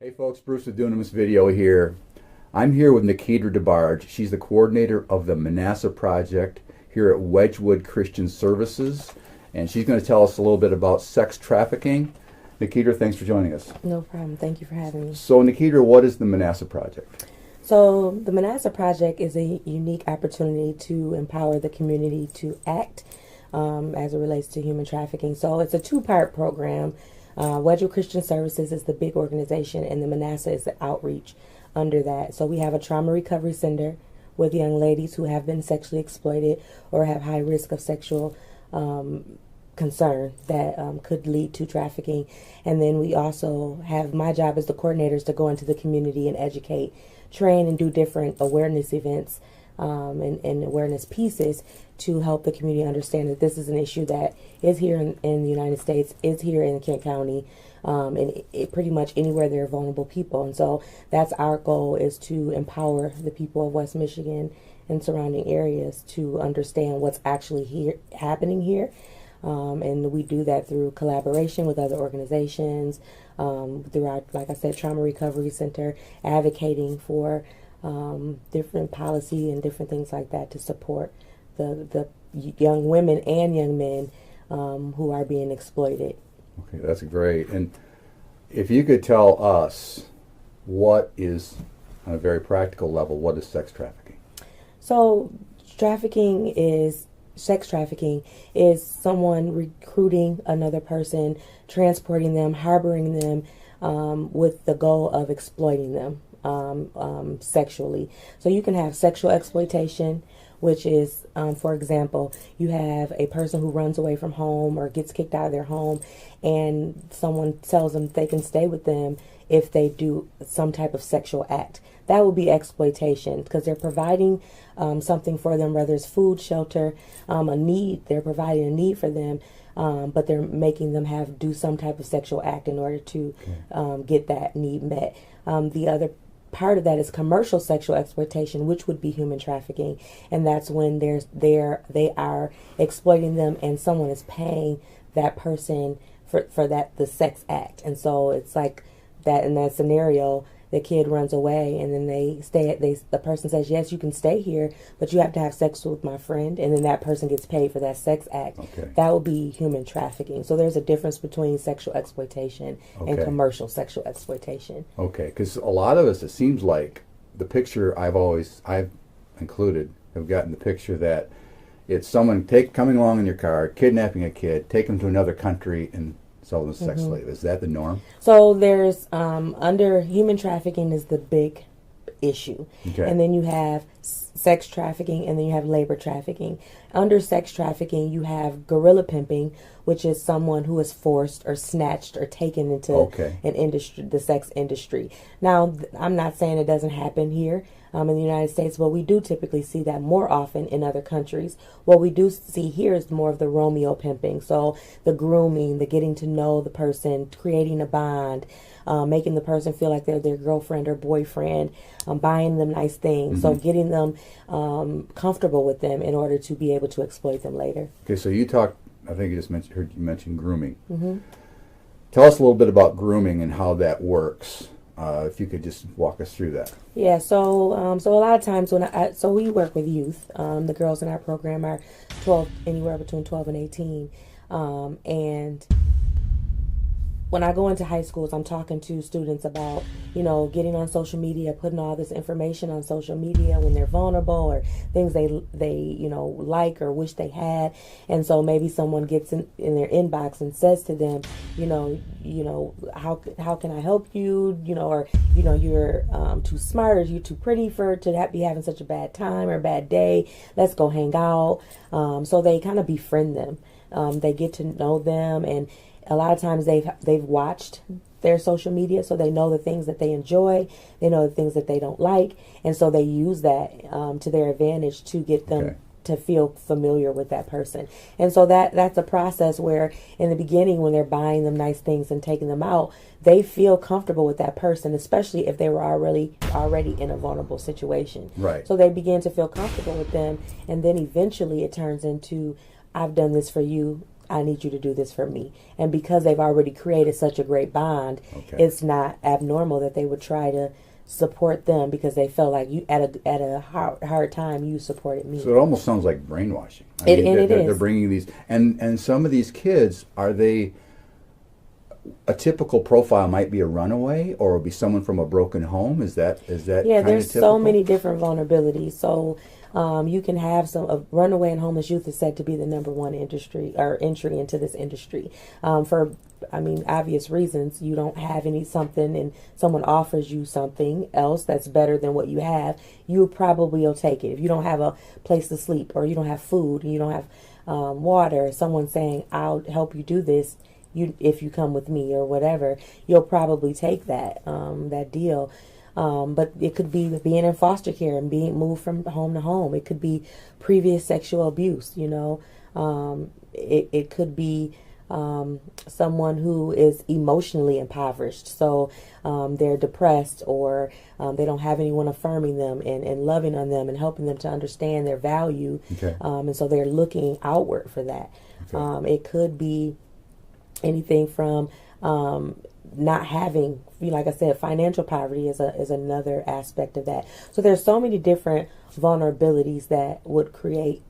Hey folks, Bruce with doing this video here. I'm here with Nikita DeBarge. She's the coordinator of the Manasseh project here at Wedgewood Christian Services, and she's going to tell us a little bit about sex trafficking. Nikita, thanks for joining us. No problem. Thank you for having me. So Nikita, what is the Manasseh project? So the Manasseh project is a unique opportunity to empower the community to act as it relates to human trafficking. So it's a two-part program. Wedgewood Christian Services is the big organization, and the Manasseh is the outreach under that. So we have a trauma recovery center with young ladies who have been sexually exploited or have high risk of sexual concern that could lead to trafficking. And then we also have, my job as the coordinators, to go into the community and educate, train, and do different awareness events and awareness pieces to help the community understand that this is an issue that is here in the United States, is here in Kent County, and pretty much anywhere there are vulnerable people. And so that's our goal, is to empower the people of West Michigan and surrounding areas to understand what's actually happening here. And we do that through collaboration with other organizations, through our, like I said, Trauma Recovery Center, advocating for different policy and different things like that to support the young women and young men who are being exploited. Okay, that's great. And if you could tell us, what is, on a very practical level, what is sex trafficking? So sex trafficking is someone recruiting another person, transporting them, harboring them with the goal of exploiting them sexually. So you can have sexual exploitation, which is, for example, you have a person who runs away from home or gets kicked out of their home, and someone tells them they can stay with them if they do some type of sexual act. That would be exploitation, because they're providing something for them, whether it's food, shelter, a need. They're providing a need for them, but they're making them do some type of sexual act in order to get that need met. The other part of that is commercial sexual exploitation, which would be human trafficking, and that's when they are exploiting them, and someone is paying that person for the sex act. And so it's like that. In that scenario, the kid runs away, and then the person says, yes, you can stay here, but you have to have sex with my friend, and then that person gets paid for that sex act. Okay. That would be human trafficking. So there's a difference between sexual exploitation and commercial sexual exploitation. Okay, because a lot of us, it seems like, the picture I've included, have gotten the picture that it's someone coming along in your car, kidnapping a kid, take them to another country, and sell them as sex slave. Is that the norm? So there's under human trafficking is the big issue. Okay. And then you have sex trafficking, and then you have labor trafficking. Under sex trafficking, you have guerrilla pimping, which is someone who is forced or snatched or taken into an industry, the sex industry. Now, I'm not saying it doesn't happen here in the United States, but we do typically see that more often in other countries. What we do see here is more of the Romeo pimping. So the grooming, the getting to know the person, creating a bond, making the person feel like they're their girlfriend or boyfriend, buying them nice things. So getting them comfortable with them in order to be able to exploit them later. Okay, so you talked, I think heard you mention grooming. Tell us a little bit about grooming and how that works. If you could just walk us through that. Yeah, so a lot of times so we work with youth. The girls in our program are anywhere between 12 and 18, and when I go into high schools, I'm talking to students about, getting on social media, putting all this information on social media when they're vulnerable, or things they like or wish they had. And so maybe someone gets in their inbox and says to them, how can I help you? Or you're too smart, or you're too pretty to be having such a bad time or a bad day. Let's go hang out. So they kind of befriend them. They get to know them, and a lot of times they've watched their social media, so they know the things that they enjoy, they know the things that they don't like, and so they use that to their advantage to get them to feel familiar with that person. And so that's a process where in the beginning, when they're buying them nice things and taking them out, they feel comfortable with that person, especially if they were already in a vulnerable situation. Right. So they begin to feel comfortable with them, and then eventually it turns into, I've done this for you, I need you to do this for me. And because they've already created such a great bond, it's not abnormal that they would try to support them because they felt like you at a hard time you supported me. So it almost sounds like brainwashing. They're bringing these, and some of these kids, are they, a typical profile might be a runaway, or would be someone from a broken home. Is that yeah? There's so many different vulnerabilities. So you can have a runaway and homeless youth is said to be the number one industry or entry into this industry. For obvious reasons. You don't have something and someone offers you something else that's better than what you have, you probably will take it. If you don't have a place to sleep, or you don't have food, and you don't have water, someone saying, I'll help you do this if you come with me or whatever, you'll probably take that deal. But it could be being in foster care and being moved from home to home. It could be previous sexual abuse, it could be someone who is emotionally impoverished. So they're depressed, or they don't have anyone affirming them and loving on them and helping them to understand their value. And so they're looking outward for that. It could be anything from not having, like I said, financial poverty is another aspect of that. So there's so many different vulnerabilities that would create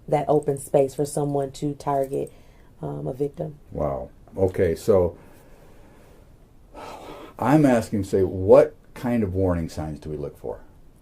that open space for someone to target a victim. Wow. Okay, so I'm asking, say, what kind of warning signs do we look for?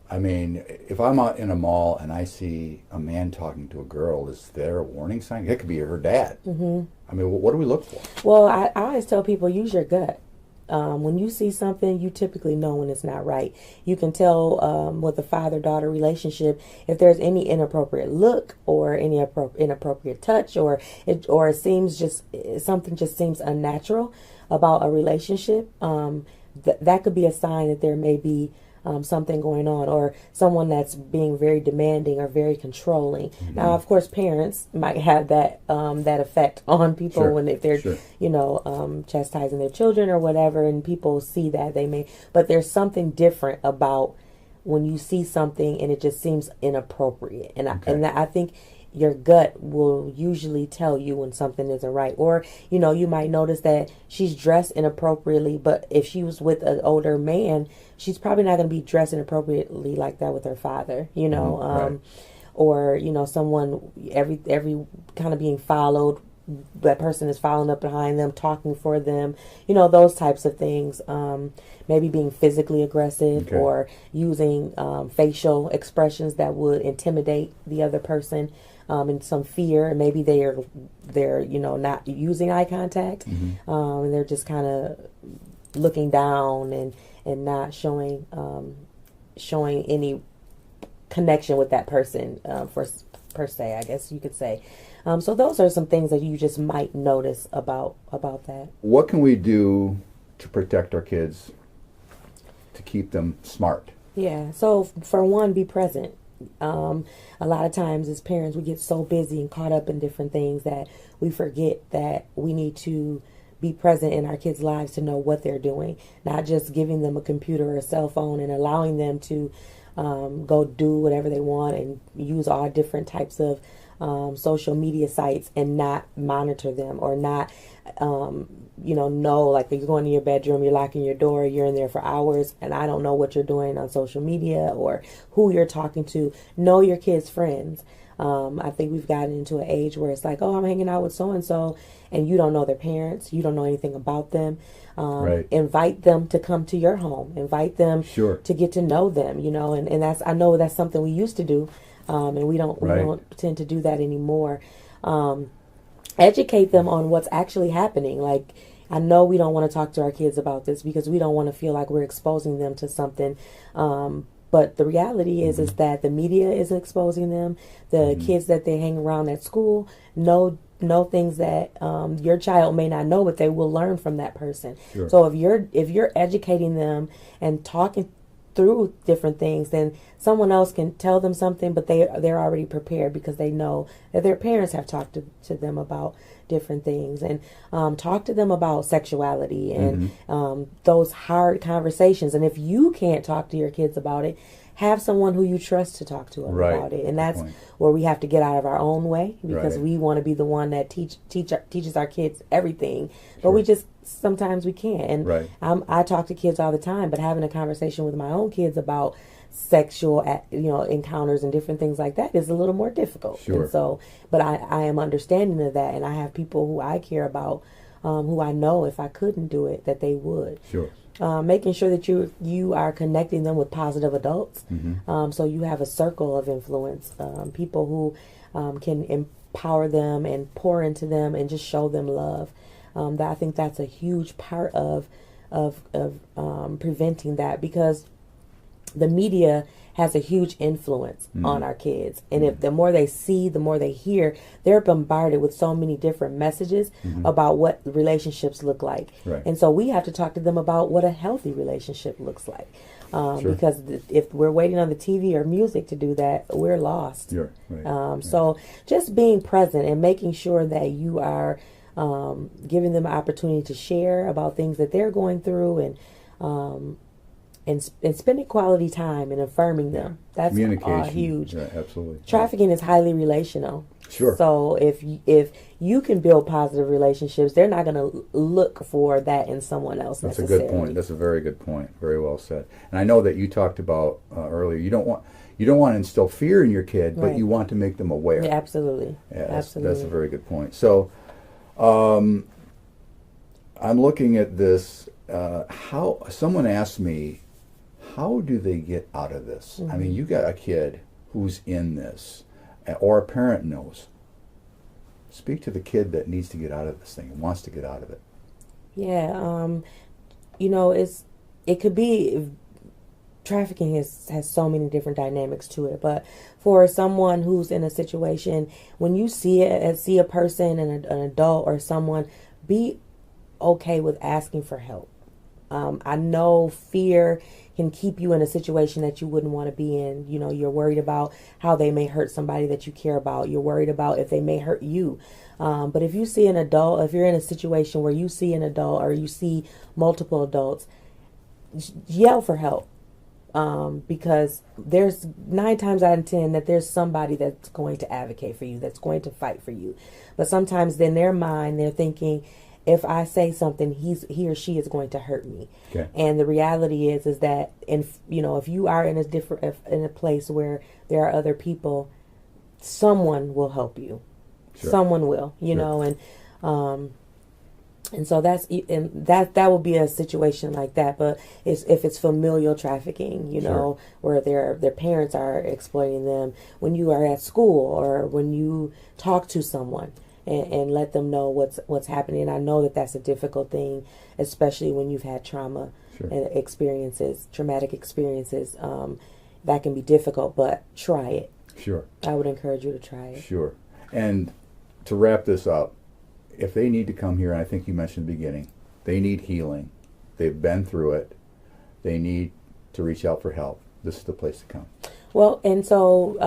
I mean, if I'm out in a mall and I see a man talking to a girl, is there a warning sign? It could be her dad. Mm-hmm. I mean, what do we look for? Well, I always tell people, use your gut. When you see something, you typically know when it's not right. You can tell with a father-daughter relationship if there's any inappropriate look or any inappropriate touch, or it seems something just seems unnatural about a relationship. That could be a sign that there may be something going on, or someone that's being very demanding or very controlling. Mm-hmm. Now, of course, parents might have that effect on people when if they're chastising their children or whatever, and people see that they may. But there's something different about when you see something and it just seems inappropriate, and I think your gut will usually tell you when something isn't right. Or, you might notice that she's dressed inappropriately, but if she was with an older man, she's probably not going to be dressed inappropriately like that with her father, right. Or, someone, every kind of being followed, that person is following up behind them, talking for them, those types of things. Maybe being physically aggressive, or using facial expressions that would intimidate the other person. And some fear, and maybe they're not using eye contact, and they're just kind of looking down and not showing any connection with that person per se, I guess you could say. So those are some things that you just might notice about that. What can we do to protect our kids, to keep them smart? Yeah. So for one, be present. A lot of times as parents, we get so busy and caught up in different things that we forget that we need to be present in our kids' lives to know what they're doing, not just giving them a computer or a cell phone and allowing them to go do whatever they want and use all different types of social media sites and not monitor them, or not know, like, you're going to your bedroom, you're locking your door, you're in there for hours, and I don't know what you're doing on social media or who you're talking to. Know your kids' friends. I think we've gotten into an age where it's like, oh, I'm hanging out with so-and-so, and you don't know their parents, you don't know anything about them. Invite them to come to your home, invite them to get to know them, and that's, I know that's something we used to do, and we don't tend to do that anymore. Educate them on what's actually happening. Like, I know we don't want to talk to our kids about this because we don't want to feel like we're exposing them to something. But the reality is that the media is exposing them. The kids that they hang around at school know things that your child may not know, but they will learn from that person. So if you're educating them and talking through different things, then someone else can tell them something, but they're already prepared because they know that their parents have talked to them about different things, and talk to them about sexuality and those hard conversations. And if you can't talk to your kids about it, have someone who you trust to talk to about it. And that's where we have to get out of our own way, because we want to be the one that teaches our kids everything, but we just sometimes we can't. And I talk to kids all the time, but having a conversation with my own kids about sexual encounters and different things like that is a little more difficult. And so, but I am understanding of that, and I have people who I care about, who I know if I couldn't do it that they would. Making sure that you are connecting them with positive adults, so you have a circle of influence, people who can empower them and pour into them and just show them love. I think that's a huge part of preventing that, because the media has a huge influence on our kids. And if the more they see, the more they hear, they're bombarded with so many different messages about what relationships look like. And so we have to talk to them about what a healthy relationship looks like. Because if we're waiting on the TV or music to do that, we're lost. So just being present and making sure that you are giving them an opportunity to share about things that they're going through, and spending quality time and affirming them. That's huge. Absolutely. Trafficking is highly relational. So if you can build positive relationships, they're not going to look for that in someone else. That's a good point. That's a very good point. Very well said. And I know that you talked about earlier. You don't want to instill fear in your kid, but you want to make them aware. Yeah, absolutely. That's a very good point. So, I'm looking at this. How someone asked me, how do they get out of this? I mean, you got a kid who's in this, or a parent knows. Speak to the kid that needs to get out of this thing and wants to get out of it. Yeah, it could be, trafficking has so many different dynamics to it, but for someone who's in a situation, when you see a person, an adult or someone, be okay with asking for help. I know fear can keep you in a situation that you wouldn't want to be in. You're worried about how they may hurt somebody that you care about. You're worried about if they may hurt you. But if you see an adult, if you're in a situation where you see an adult or you see multiple adults, yell for help. Because there's 9 times out of 10 that there's somebody that's going to advocate for you, that's going to fight for you. But sometimes in their mind, they're thinking, if I say something, he or she is going to hurt me. And the reality is that if you are in a place where there are other people, someone will help you. Someone will, and so that will be a situation like that. But if it's familial trafficking, where their parents are exploiting them, when you are at school or when you talk to someone and let them know what's happening. I know that that's a difficult thing, especially when you've had traumatic experiences. That can be difficult, but try it. I would encourage you to try it. And to wrap this up, if they need to come here, and I think you mentioned at the beginning, they need healing. They've been through it. They need to reach out for help. This is the place to come. Well, and so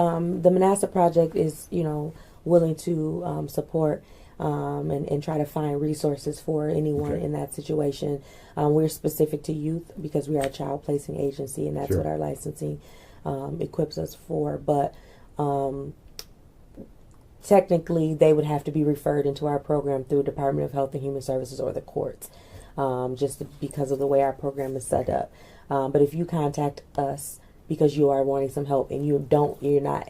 the Manasseh Project is, willing to support and try to find resources for anyone in that situation. We're specific to youth because we are a child placing agency, and that's what our licensing equips us for. But technically, they would have to be referred into our program through Department of Health and Human Services or the courts, just because of the way our program is set up. But if you contact us because you are wanting some help and you're not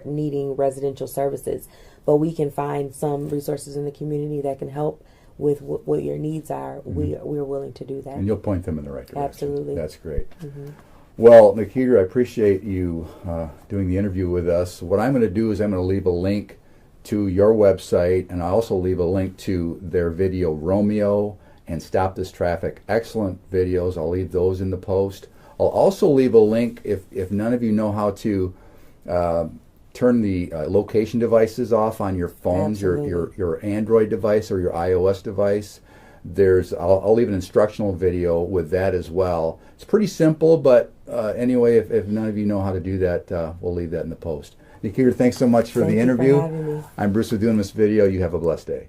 needing residential services, but we can find some resources in the community that can help with what your needs are, we're willing to do that. And you'll point them in the right direction. Absolutely. That's great. Well, Nikita, I appreciate you doing the interview with us. What I'm going to do is I'm going to leave a link to your website, and I'll also leave a link to their video, Romeo and Stop This Traffic. Excellent videos. I'll leave those in the post. I'll also leave a link if none of you know how to turn the location devices off on your phones, your Android device or your iOS device. I'll leave an instructional video with that as well. It's pretty simple, but anyway, if none of you know how to do that, we'll leave that in the post. Nikita, thanks so much for the interview. For having me. I'm Bruce with doing this video. You have a blessed day.